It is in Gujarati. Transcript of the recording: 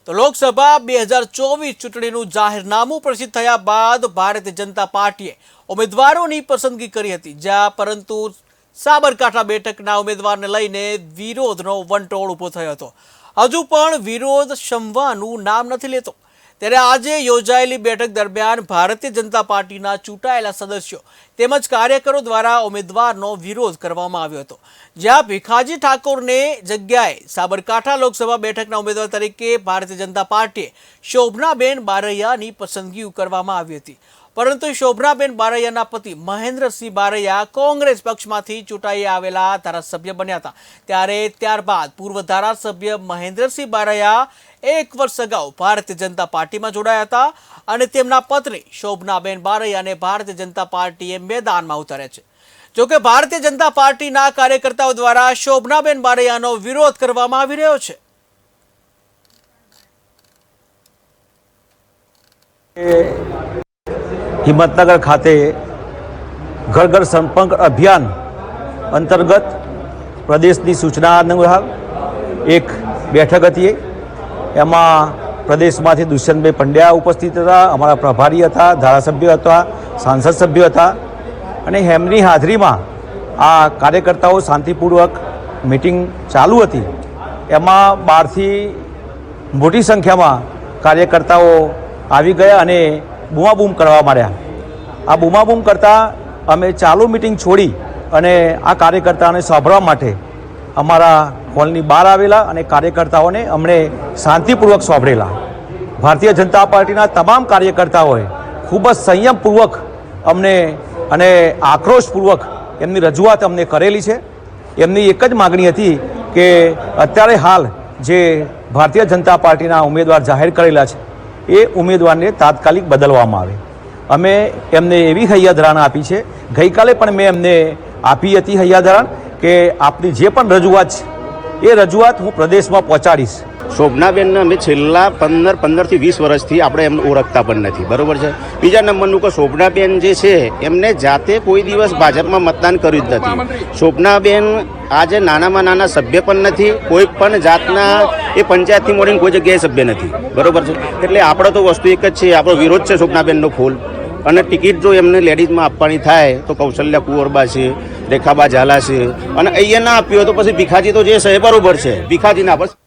તો લોકસભા 2024 ચૂંટણીનું જાહેરનામું પ્રસિદ્ધ થયા બાદ ભારતીય જનતા પાર્ટીએ ઉમેદવારોની પસંદગી કરી હતી, જ્યાં પરંતુ સાબરકાંઠા બેઠકના ઉમેદવારને લઈને વિરોધનો વંટોળ ઊભો થયો હતો. હજુ પણ વિરોધ શમવાનું નામ નથી લેતો. ત્યારે આજે યોજાયેલી બેઠક દરમિયાન ભારતીય જનતા પાર્ટીના ચૂંટાયેલા સદસ્યો તેમજ કાર્યકરો દ્વારા ઉમેદવારનો વિરોધ કરવામાં આવ્યો હતો, જ્યાં ભીખાજી ઠાકોરને જગ્યાએ સાબરકાંઠા લોકસભા બેઠકના ઉમેદવાર તરીકે ભારતીય જનતા પાર્ટીએ શોભનાબેન બારૈયાની પસંદગી કરવામાં આવી હતી. પરંતુ શોભનાબેન બારૈયાના પતિ મહેન્દ્રસિંહ બારૈયા કોંગ્રેસ પક્ષમાંથી ચૂંટાઈ આવેલા ધારાસભ્ય બન્યા હતા. ત્યારે ત્યારબાદ પૂર્વ ધારાસભ્ય મહેન્દ્રસિંહ બારૈયા 1 વર્ષ અગાઉ ભારતીય જનતા પાર્ટીમાં જોડાયા હતા અને તેમના પત્ની શોભનાબેન બારૈયાને ભારતીય જનતા પાર્ટીએ મેદાનમાં ઉતાર્યા છે. જોકે ભારતીય જનતા પાર્ટીના કાર્યકર્તાઓ દ્વારા શોભનાબેન બારૈયાનો વિરોધ કરવામાં આવી રહ્યો છે. હિંમતનગર ખાતે ઘર ઘર સંપર્ક અભિયાન અંતર્ગત પ્રદેશની સૂચના અનુસાર એક બેઠક હતી. એમાં પ્રદેશમાંથી દુષ્યંતભાઈ પંડ્યા ઉપસ્થિત હતા, અમારા પ્રભારી હતા, ધારાસભ્ય હતા, સાંસદ સભ્યો હતા અને એમની હાજરીમાં આ કાર્યકર્તાઓ શાંતિપૂર્વક મિટિંગ ચાલુ હતી. એમાં 12થી મોટી સંખ્યામાં કાર્યકર્તાઓ આવી ગયા અને બૂમાબૂમ કરવા માંડ્યા. આ બૂમાબૂમ કરતાં અમે ચાલુ મિટિંગ છોડી અને આ કાર્યકર્તાઓને સાંભળવા માટે અમારા હોલની બહાર આવેલા અને કાર્યકર્તાઓને અમને શાંતિપૂર્વક સાંભળેલા. ભારતીય જનતા પાર્ટીના તમામ કાર્યકર્તાઓએ ખૂબ જ સંયમપૂર્વક અમને અને આક્રોશપૂર્વક એમની રજૂઆત અમને કરેલી છે. એમની એક જ માગણી હતી કે અત્યારે હાલ જે ભારતીય જનતા પાર્ટીના ઉમેદવાર જાહેર કરેલા છે એ ઉમેદવારને તાત્કાલિક બદલવામાં આવે. અમે એમને એવી હૈયાધારણા આપી છે, ગઈકાલે પણ મેં એમને આપી હતી હૈયાધારણ કે આપની જે પણ રજૂઆત છે એ રજૂઆત હું પ્રદેશમાં પહોંચાડીશ. શોભનાબેનને અમે છેલ્લા 15થી 20 વર્ષથી આપણે એમને ઓળખતા પણ નથી, બરાબર છે. બીજા નંબરનું કે શોભનાબેન જે છે એમને જાતે કોઈ દિવસ ભાજપમાં મતદાન કર્યું જ નથી. શોભનાબેન આજે નાનામાં નાના સભ્ય પણ નથી, કોઈ પણ જાતના એ પંચાયતથી મળીને કોઈ જગ્યાએ સભ્ય નથી, બરાબર છે. એટલે આપણે તો વસ્તુ એક જ છે, આપણો વિરોધ છે શોભનાબેનનો ફૂલ. અને ટિકિટ જો એમને લેડીઝમાં આપવાની થાય તો કૌશલ્યા કુંવરબા છે, રેખાબા ઝાલા છે, અને અહીંયા ના આપ્યું હોય તો પછી ભીખાજી તો જે છે એ બરાબર છે, ભીખાજીના બસ.